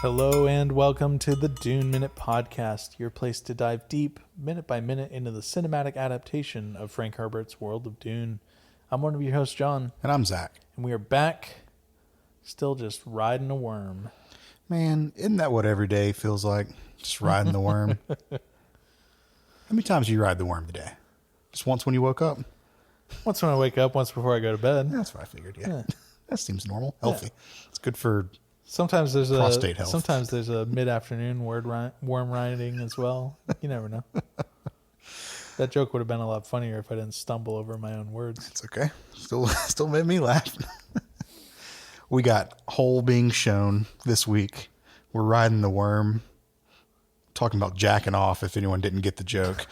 Hello and welcome to the Dune Minute Podcast, your place to dive deep, minute by minute, into the cinematic adaptation of Frank Herbert's world of Dune. I'm one of your hosts, John. And I'm Zach. And we are back, still just riding a worm. Man, isn't that what every day feels like? Just riding the worm. How many times do you ride the worm today? Just once when you woke up? Once when I wake up, once before I go to bed. That's what I figured, yeah. That seems normal, healthy. Yeah. It's good for sometimes there's prostate health. Sometimes there's a mid-afternoon worm riding as well. You never know. That joke would have been a lot funnier if I didn't stumble over my own words. It's okay. Still made me laugh. We got Hole being shown this week. We're riding the worm. Talking about jacking off if anyone didn't get the joke.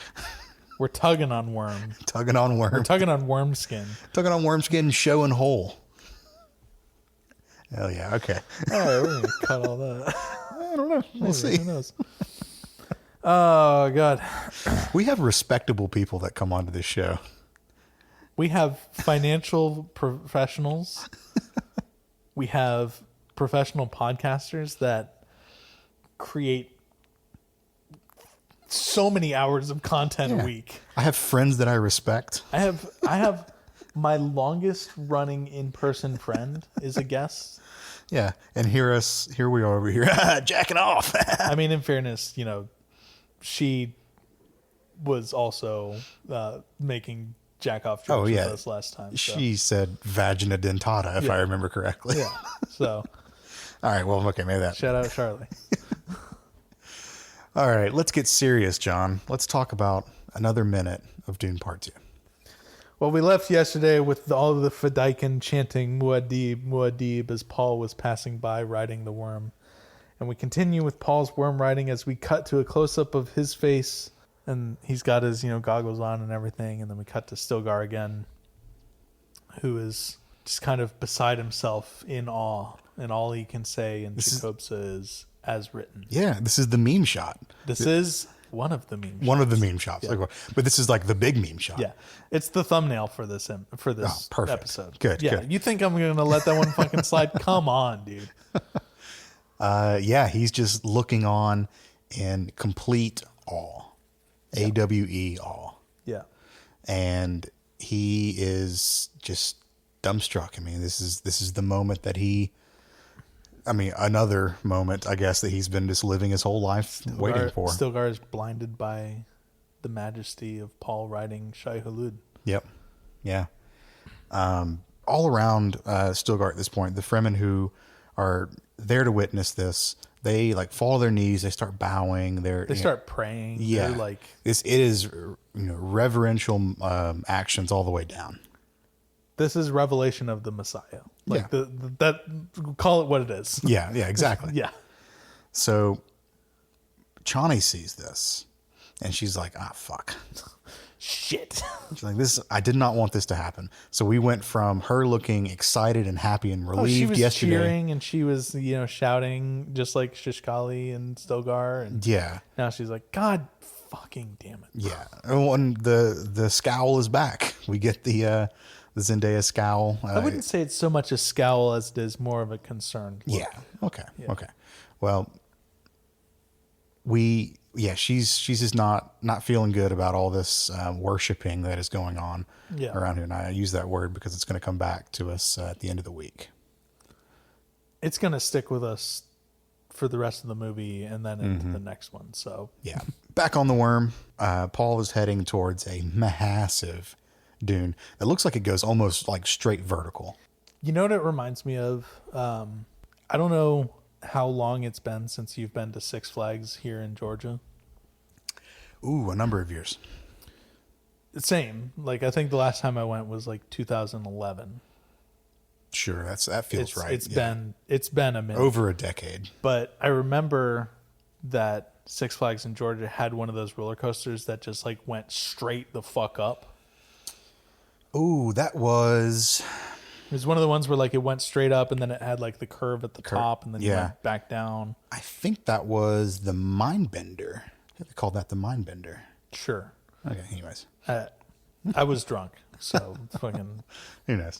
We're tugging on worm. Tugging on worm. We're tugging on worm skin. Tugging on worm skin, showing Hole. Hell yeah, okay. All right, we're going to cut all that. I don't know. We'll see. Who knows? Oh, God. We have respectable people that come onto this show. We have financial professionals. We have professional podcasters that create so many hours of content a week. I have friends that I respect. I have my longest running in-person friend is a guest. Yeah, and here we are over here jacking off. I mean, in fairness, she was also making jack off jokes with us last time. So. She said vagina dentata, if I remember correctly. Yeah. So. All right. Well, okay, maybe that. Shout out Charlie. All right, let's get serious, John. Let's talk about another minute of Dune Part 2. Well, we left yesterday with all of the Fedaykin chanting Muad'Dib, Muad'Dib as Paul was passing by riding the worm. And we continue with Paul's worm riding as we cut to a close-up of his face. And he's got his, goggles on and everything. And then we cut to Stilgar again, who is just kind of beside himself in awe. And all he can say in Chicopsa is, as written. Yeah, this is the meme shot. This is one of the meme shots. One of the meme shots. Yeah. But this is like the big meme shot. Yeah. It's the thumbnail for this episode. Good, yeah. good. You think I'm going to let that one fucking slide? Come on, dude. Yeah, he's just looking on in complete awe. Yeah. AWE awe. Yeah. And he is just dumbstruck. I mean, this is the moment that another moment, I guess, that he's been just living his whole life waiting for. Stilgar is blinded by the majesty of Paul riding Shai Hulud. Yep. Yeah. All around Stilgar at this point, the Fremen who are there to witness this, they fall to their knees. They start bowing. They start praying. Yeah. It is reverential actions all the way down. This is revelation of the Messiah. That call it what it is. Yeah, exactly. Yeah. So Chani sees this and she's like, fuck. Shit. She's like, I did not want this to happen. So we went from her looking excited and happy and relieved she was yesterday. Cheering and she was, shouting just like Shishkali and Stilgar. And yeah. Now she's like, God fucking damn it. Yeah. And the scowl is back. We get the Zendaya scowl. I wouldn't say it's so much a scowl as it is more of a concerned look. Yeah. Okay. Yeah. Okay. Well, she's just not feeling good about all this worshiping that is going on around here. And I use that word because it's going to come back to us at the end of the week. It's going to stick with us for the rest of the movie and then into the next one. So yeah. Back on the worm, Paul is heading towards a massive dune that looks like it goes almost straight vertical. You know what it reminds me of? I don't know how long it's been since you've been to Six Flags here in Georgia. Ooh, a number of years. Same. I think the last time I went was 2011. Sure, that feels right. It's been a minute. Over a decade. But I remember that Six Flags in Georgia had one of those roller coasters that just went straight the fuck up. Ooh, that was... It was one of the ones where it went straight up and then it had the curve at the top and then you went back down. I think that was the Mindbender. They called that the Mindbender. Sure. Okay, anyways. I was drunk, so fucking... Who knows?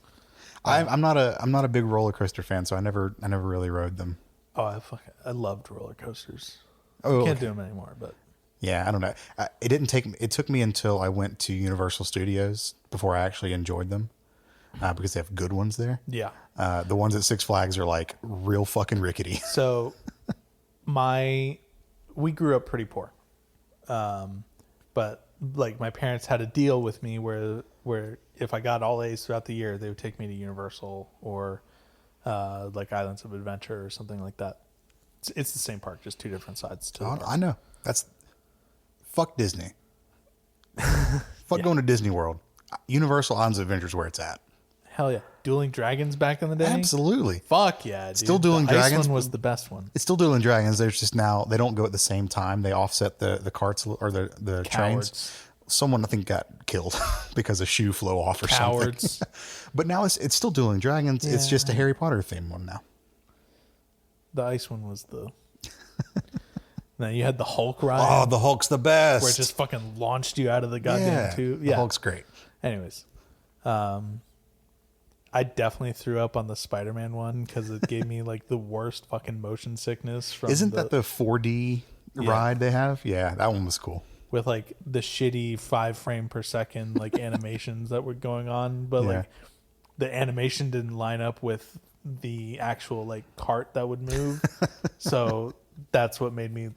I'm not a big roller coaster fan, so I never really rode them. I loved roller coasters. Oh, Can't do them anymore, but yeah, I don't know. It took me until I went to Universal Studios before I actually enjoyed them, because they have good ones there. yeah. The ones at Six Flags are like real fucking rickety. So we grew up pretty poor. But like my parents had a deal with me where if I got all A's throughout the year, they would take me to Universal or like Islands of Adventure or something like that. It's the same park, just two different sides to the park. I know. Fuck Disney. Fuck going to Disney World. Universal Islands of Adventure is where it's at. Hell yeah. Dueling Dragons back in the day? Absolutely. Fuck yeah, dude. Still Dueling the ice Dragons one was the best one. It's still Dueling Dragons. There's just now they don't go at the same time. They offset the carts or the Cowards. trains. Someone I think got killed because a shoe flew off or Cowards. something. But now it's still Dueling Dragons. It's Yeah. just a Harry Potter themed one now. The ice one was the... Then you had the Hulk ride. Oh, the Hulk's the best. where it just fucking launched you out of the goddamn tube. The Hulk's great. Anyways, I definitely threw up on the Spider-Man one because it gave me like the worst fucking motion sickness. Isn't that the 4D ride they have? Yeah, that one was cool. With like the shitty 5 frame per second like animations that were going on, but Yeah. like the animation didn't line up with the actual like cart that would move. So that's what made me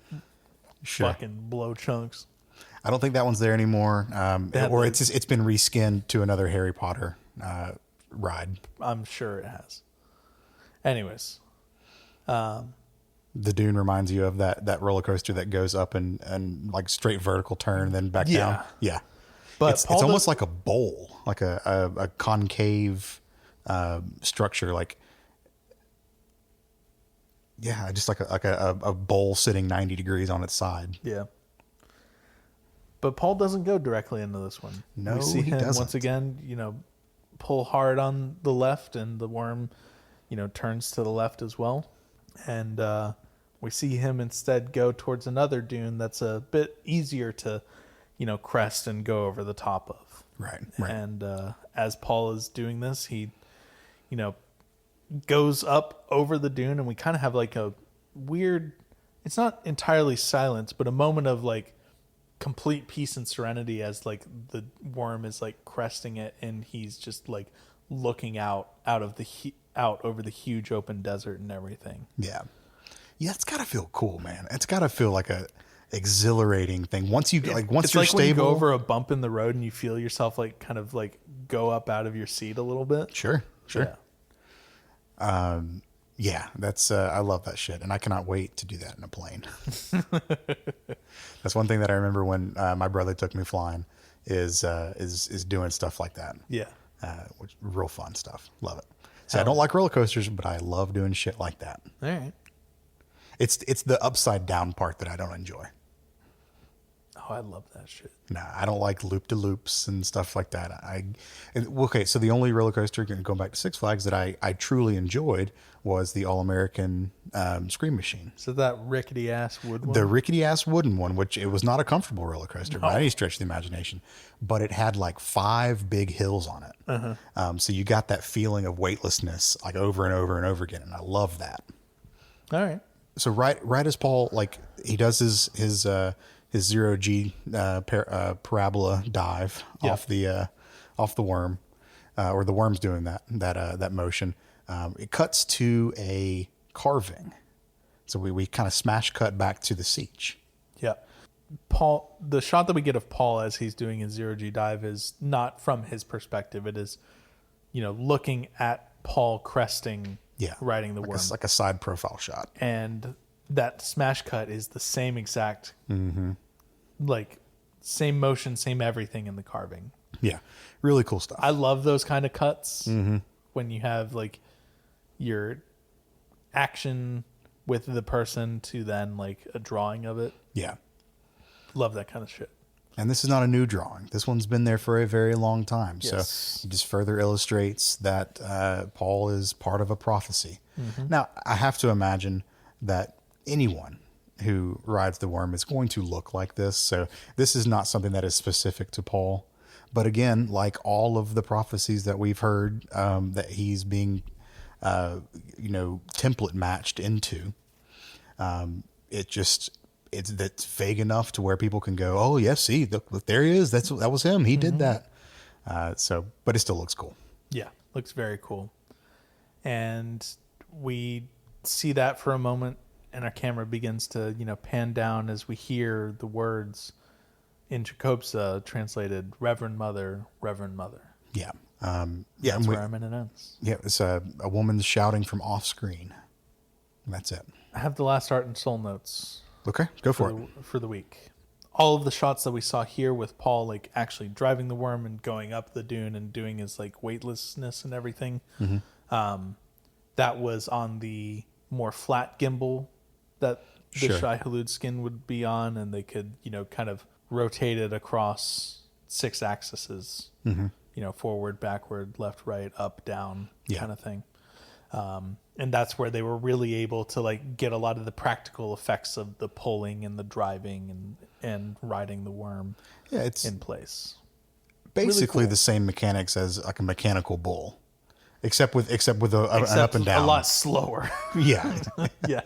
fucking blow chunks. I don't think that one's there anymore, or the- it's been reskinned to another Harry Potter ride. I'm sure it has. Anyways, The Dune reminds you of that roller coaster that goes up and like straight vertical turn, then back down. Yeah, but it's Paul almost like a bowl, like a concave structure, like. Yeah, just like a bowl sitting 90 degrees on its side. Yeah. But Paul doesn't go directly into this one. No, we see he him doesn't. once again, pull hard on the left, and the worm, turns to the left as well. And we see him instead go towards another dune that's a bit easier to, crest and go over the top of. Right. And as Paul is doing this, he, goes up over the dune, and we kind of have like a weird, it's not entirely silence, but a moment of like complete peace and serenity as like the worm is like cresting it, and he's just like looking out over the huge open desert and everything. Yeah, it's got to feel cool, man. It's got to feel like a exhilarating thing. Once you're It's stable, like when you go over a bump in the road and you feel yourself like kind of like go up out of your seat a little bit. Sure. Yeah. Yeah, that's I love that shit, and I cannot wait to do that in a plane. That's one thing that I remember when my brother took me flying is doing stuff like that. Yeah. Which real fun stuff. Love it. So I don't like roller coasters, but I love doing shit like that. All right. It's the upside down part that I don't enjoy. Oh, I love that shit. Nah, I don't like loop-de-loops and stuff like that. Okay, so the only roller coaster, going back to Six Flags, that I truly enjoyed was the All-American Scream Machine. So that rickety ass wood one? The rickety-ass wooden one, which it was not a comfortable roller coaster by any stretch of the imagination, but it had like 5 big hills on it. Uh-huh. So you got that feeling of weightlessness like over and over and over again, and I love that. All right. So right as Paul, like, he does his 0G parabola dive off the worm, or the worm's doing that motion. It cuts to a carving, so we kind of smash cut back to the siege. Yeah. Paul, the shot that we get of Paul as he's doing his 0G dive is not from his perspective. It is, looking at Paul cresting, riding the worm. It's like a side profile shot. And that smash cut is the same exact, like same motion, same everything in the carving. Yeah. Really cool stuff. I love those kind of cuts when you have like your action with the person to then like a drawing of it. Yeah. Love that kind of shit. And this is not a new drawing. This one's been there for a very long time. Yes. So it just further illustrates that Paul is part of a prophecy. Now, I have to imagine that anyone who rides the worm is going to look like this. So this is not something that is specific to Paul. But again, like all of the prophecies that we've heard, that he's being, template matched into, That's vague enough to where people can go, oh yeah, see, look, there he is. That was him. He did that. But it still looks cool. Yeah, looks very cool. And we see that for a moment, and our camera begins to, pan down as we hear the words in Jacobsa translated, Reverend Mother, Reverend Mother. Yeah. That's where our minute ends. Yeah, it's a woman shouting from off screen. That's it. I have the last art and soul notes. Okay, go for it. For the week. All of the shots that we saw here with Paul, like actually driving the worm and going up the dune and doing his like weightlessness and everything, that was on the more flat gimbal that the Shai Hulud skin would be on, and they could, kind of rotate it across 6 axes, forward, backward, left, right, up, down, kind of thing. And that's where they were really able to like get a lot of the practical effects of the pulling and the driving and riding the worm in place. Basically really cool. The same mechanics as like a mechanical bull, except with an up and down. A lot slower. Yeah. Yeah.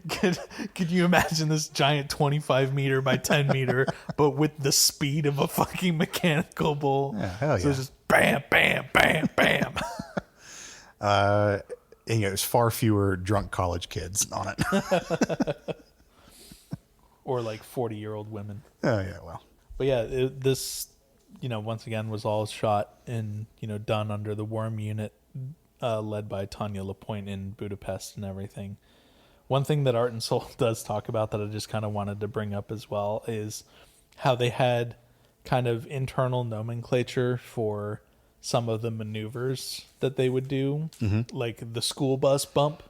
Could you imagine this giant 25 meter by 10 meter, but with the speed of a fucking mechanical bull? Yeah, hell yeah. So it's just bam, bam, bam, bam. And, there's far fewer drunk college kids on it. Or like 40-year-old women. Oh, yeah, well. But yeah, this, once again was all shot and, done under the Worm unit led by Tanya Lapointe in Budapest and everything. One thing that Art and Soul does talk about that I just kind of wanted to bring up as well is how they had kind of internal nomenclature for some of the maneuvers that they would do, like the school bus bump.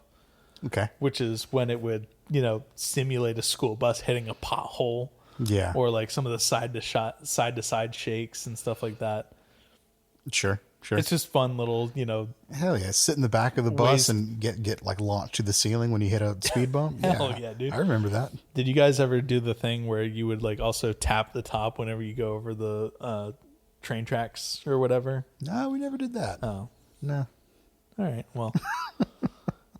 Okay. Which is when it would, simulate a school bus hitting a pothole. Yeah. Or like some of the side to side shakes and stuff like that. Sure. It's just fun little, Hell yeah. Sit in the back of the bus and get like launched to the ceiling when you hit a speed bump. Hell yeah, dude. I remember that. Did you guys ever do the thing where you would like also tap the top whenever you go over the train tracks or whatever? No, we never did that. Oh. No. All right. Well,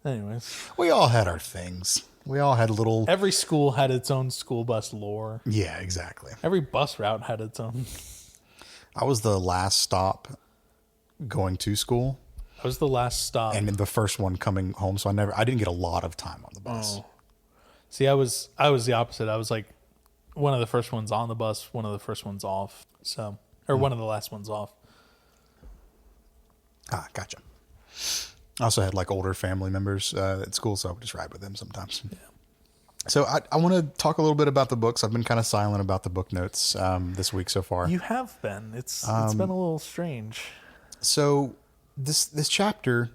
anyways. We all had our things. We all had little... Every school had its own school bus lore. Yeah, exactly. Every bus route had its own. I was the last stop going to school. I was the last stop. And the first one coming home, so I didn't get a lot of time on the bus. Oh. See, I was the opposite. I was like one of the first ones on the bus, one of the first ones off. So, or one of the last ones off. Ah, gotcha. I also had like older family members at school, so I would just ride with them sometimes. Yeah. So I want to talk a little bit about the books. I've been kind of silent about the book notes this week so far. You have been. It's been a little strange. So this chapter,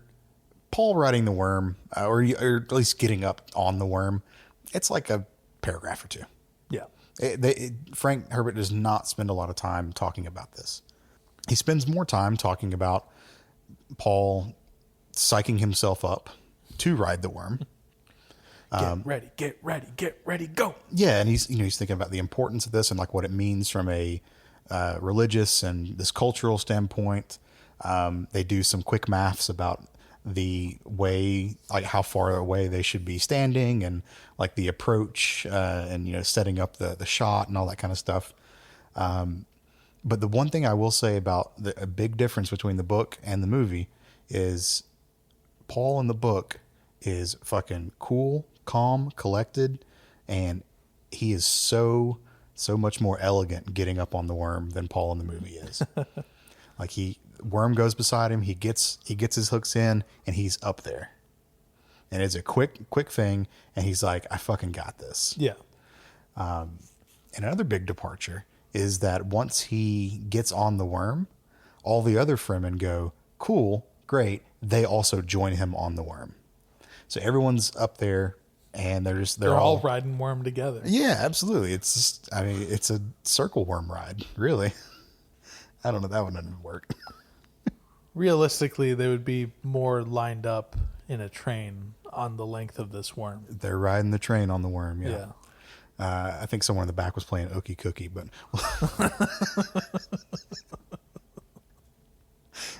Paul riding the worm, or at least getting up on the worm, it's like a paragraph or two. Yeah. Frank Herbert does not spend a lot of time talking about this. He spends more time talking about Paul psyching himself up to ride the worm. Get ready, go. Yeah, and he's thinking about the importance of this and like what it means from a religious and this cultural standpoint. They do some quick maths about the way, like how far away they should be standing and like the approach and setting up the shot and all that kind of stuff. But the one thing I will say about a big difference between the book and the movie is Paul in the book is fucking cool, calm, collected, and he is so much more elegant getting up on the worm than Paul in the movie is. Like worm goes beside him, he gets his hooks in, and he's up there. And it's a quick thing, and he's like, I fucking got this. Yeah. And another big departure is that once he gets on the worm, all the other Fremen go, cool, great. They also join him on the worm. So everyone's up there and they're all riding worm together. Yeah, absolutely. It's just, it's a circle worm ride, really. I don't know. That wouldn't work. Realistically, they would be more lined up in a train on the length of this worm. They're riding the train on the worm. Yeah. Yeah. I think someone in the back was playing Okie Cookie, but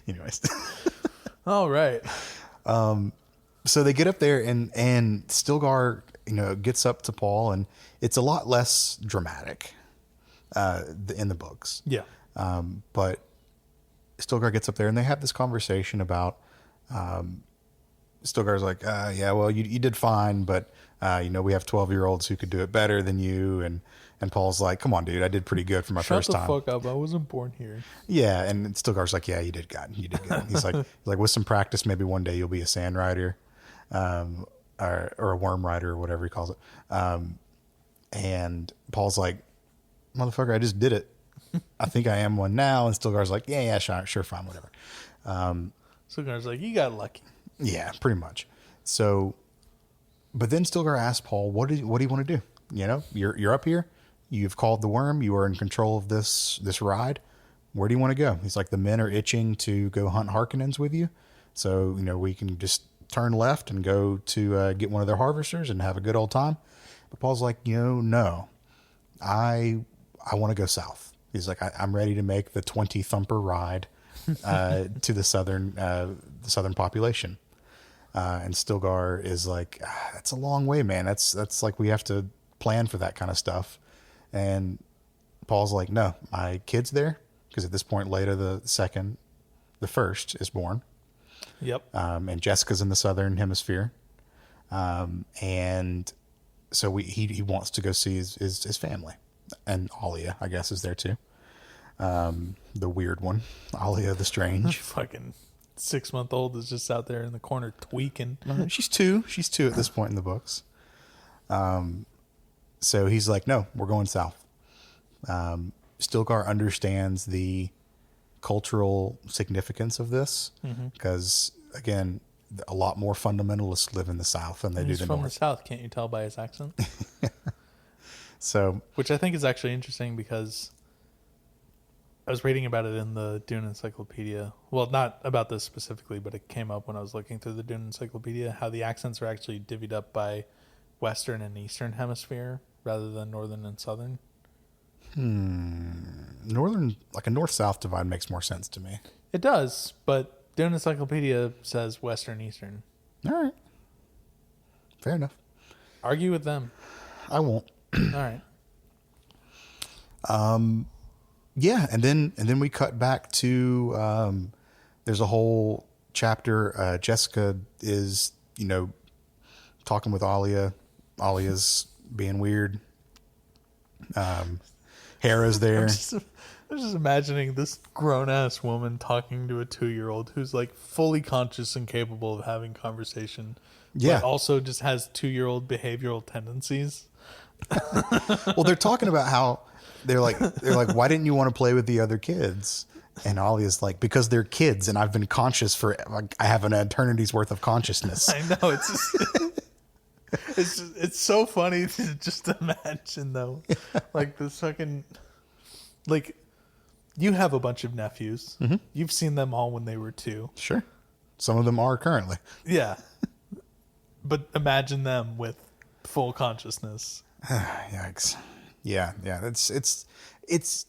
anyways. All right. So they get up there and Stilgar gets up to Paul, and it's a lot less dramatic in the books. Yeah. But Stilgar gets up there, and they have this conversation about. Stilgar's like, yeah, well, you did fine, but we have 12-year-olds who could do it better than you, and Paul's like, come on, dude, I did pretty good for my first time. Shut the fuck up! I wasn't born here. Yeah, and Stilgar's like, yeah, you did good. You did good. He's like, with some practice, maybe one day you'll be a sand rider, or a worm rider, or whatever he calls it. And Paul's like, motherfucker, I just did it. I think I am one now. And Stilgar's like, yeah, sure, fine, whatever. Stilgar's like, you got lucky. Yeah, pretty much. So, but then Stilgar asked Paul, what do you want to do? You're up here. You've called the worm. You are in control of this ride. Where do you want to go? He's like, the men are itching to go hunt Harkonnens with you. So, we can just turn left and go to get one of their harvesters and have a good old time. But Paul's like, no, I want to go south. He's like, I'm ready to make the 20 thumper ride to the southern population. And Stilgar is like, that's a long way, man. That's like, we have to plan for that kind of stuff. And Paul's like, no, my kid's there. Because at this point, Leda the first is born. Yep. And Jessica's in the southern hemisphere. And so he wants to go see his family. And Alia, I guess, is there too. The weird one. Alia the strange. Fucking 6-month-old is just out there in the corner tweaking. She's two. She's two at this point in the books. So he's like, no, we're going south. Stilgar understands the cultural significance of this because, again, a lot more fundamentalists live in the South than they do the North. He's from the South. Can't you tell by his accent? So, which I think is actually interesting because I was reading about it in the Dune Encyclopedia. Well, not about this specifically, but it came up when I was looking through the Dune Encyclopedia, how the accents are actually divvied up by Western and Eastern Hemisphere rather than Northern and Southern. Northern, like a north-south divide makes more sense to me. It does, but Dune Encyclopedia says Western, Eastern. All right. Fair enough. Argue with them. I won't. All right. Yeah, and then we cut back to there's a whole chapter. Jessica is, talking with Alia. Alia's being weird. Hera's there. I'm just imagining this grown-ass woman talking to a 2-year-old who's like fully conscious and capable of having conversation. Yeah. But also just has 2-year-old behavioral tendencies. Well, they're talking about how they're like, why didn't you want to play with the other kids? And Alia's like, because they're kids and I've been conscious for, like, I have an eternity's worth of consciousness. I know. It's so funny to just imagine though. Like this fucking, like, you have a bunch of nephews. Mm-hmm. You've seen them all when they were 2. Sure. Some of them are currently. Yeah. But imagine them with full consciousness. Yikes. Yeah. It's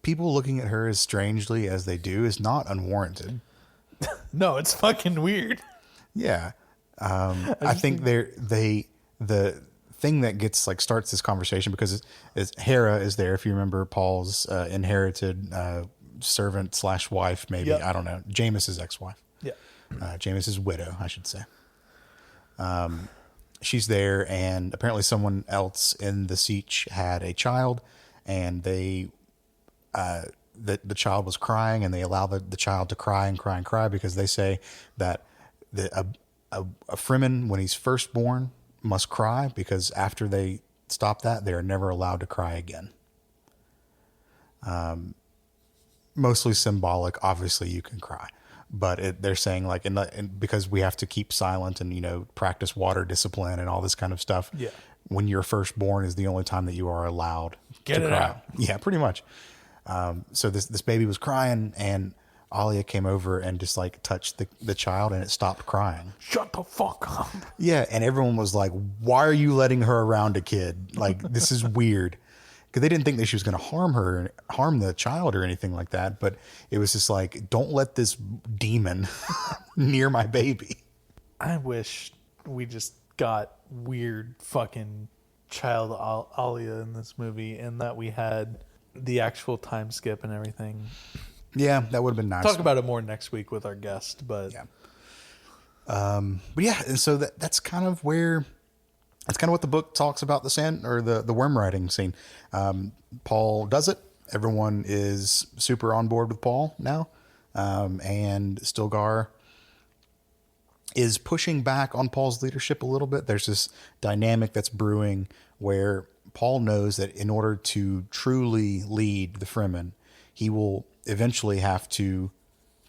people looking at her as strangely as they do is not unwarranted. No, it's fucking weird. Yeah. I think the thing that gets like starts this conversation because is Hera is there. If you remember Paul's inherited servant / wife, maybe. Yep. I don't know. Jameis's ex-wife. Yeah. Jameis's widow, I should say. She's there, and apparently someone else in the Siege had a child, and they the child was crying, and they allow the child to cry and cry and cry because they say that a Fremen, when he's first born, must cry because after they stop that, they are never allowed to cry again. Mostly symbolic. Obviously, you can cry, but they're saying like, because we have to keep silent and practice water discipline and all this kind of stuff. Yeah. When you're first born is the only time that you are allowed to cry. Out. Yeah, pretty much. So this baby was crying, and Alia came over and just like touched the child, and it stopped crying. Shut the fuck up. Yeah, and everyone was like, "Why are you letting her around a kid? Like, this is weird." Because they didn't think that she was going to harm the child or anything like that. But it was just like, don't let this demon near my baby. I wish we just got weird fucking child Alia in this movie, and that we had the actual time skip and everything. Yeah, that would have been nice. Talk about it more next week with our guest, but yeah. But yeah, and so that's kind of what the book talks about the worm riding scene. Paul does it. Everyone is super on board with Paul now. And Stilgar is pushing back on Paul's leadership a little bit. There's this dynamic that's brewing where Paul knows that in order to truly lead the Fremen, he will eventually have to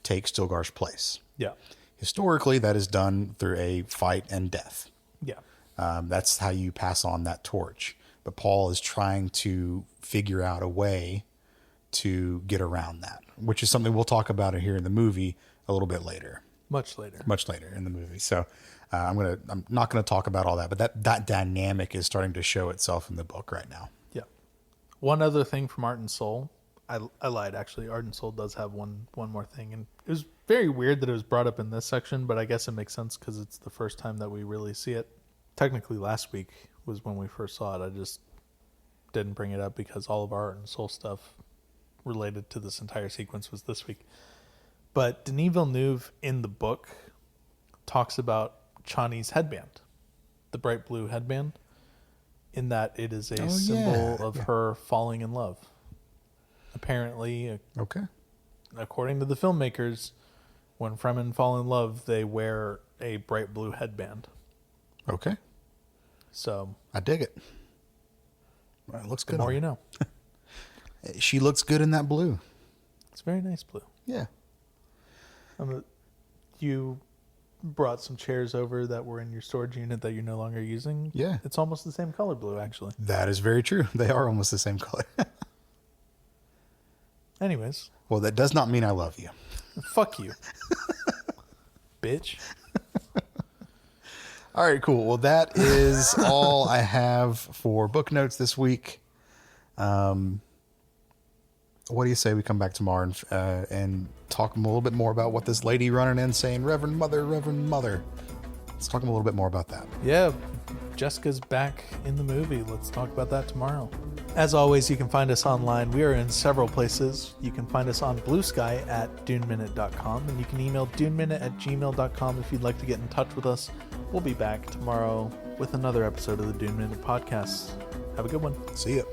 take Stilgar's place. Yeah. Historically, that is done through a fight and death. Yeah. That's how you pass on that torch. But Paul is trying to figure out a way to get around that, which is something we'll talk about here in the movie a little bit later. Much later in the movie. So I'm not gonna talk about all that, but that dynamic is starting to show itself in the book right now. Yeah. One other thing from Art and Soul. I lied, actually. Art and Soul does have one more thing, and it was very weird that it was brought up in this section, but I guess it makes sense because it's the first time that we really see it. Technically, last week was when we first saw it. I just didn't bring it up because all of our Art and Soul stuff related to this entire sequence was this week. But Denis Villeneuve in the book talks about Chani's headband, the bright blue headband, in that it is a symbol of her falling in love. Apparently, according to the filmmakers, when Fremen fall in love, they wear a bright blue headband. Okay. So I dig it. Well, it looks good. The more you know. She looks good in that blue. It's very nice blue. Yeah. You brought some chairs over that were in your storage unit that you're no longer using. Yeah. It's almost the same color blue, actually. That is very true. They are almost the same color. Anyways. Well, that does not mean I love you. Fuck you. Bitch. All right, cool. Well, that is all I have for book notes this week. What do you say we come back tomorrow and talk a little bit more about what this lady running in saying, Reverend Mother, Reverend Mother. Let's talk a little bit more about that. Yeah, Jessica's back in the movie. Let's talk about that tomorrow. As always, you can find us online. We are in several places. You can find us on Blue Sky at duneminute.com, and you can email duneminute@gmail.com if you'd like to get in touch with us. We'll be back tomorrow with another episode of the Dune Minute podcast. Have a good one. See ya.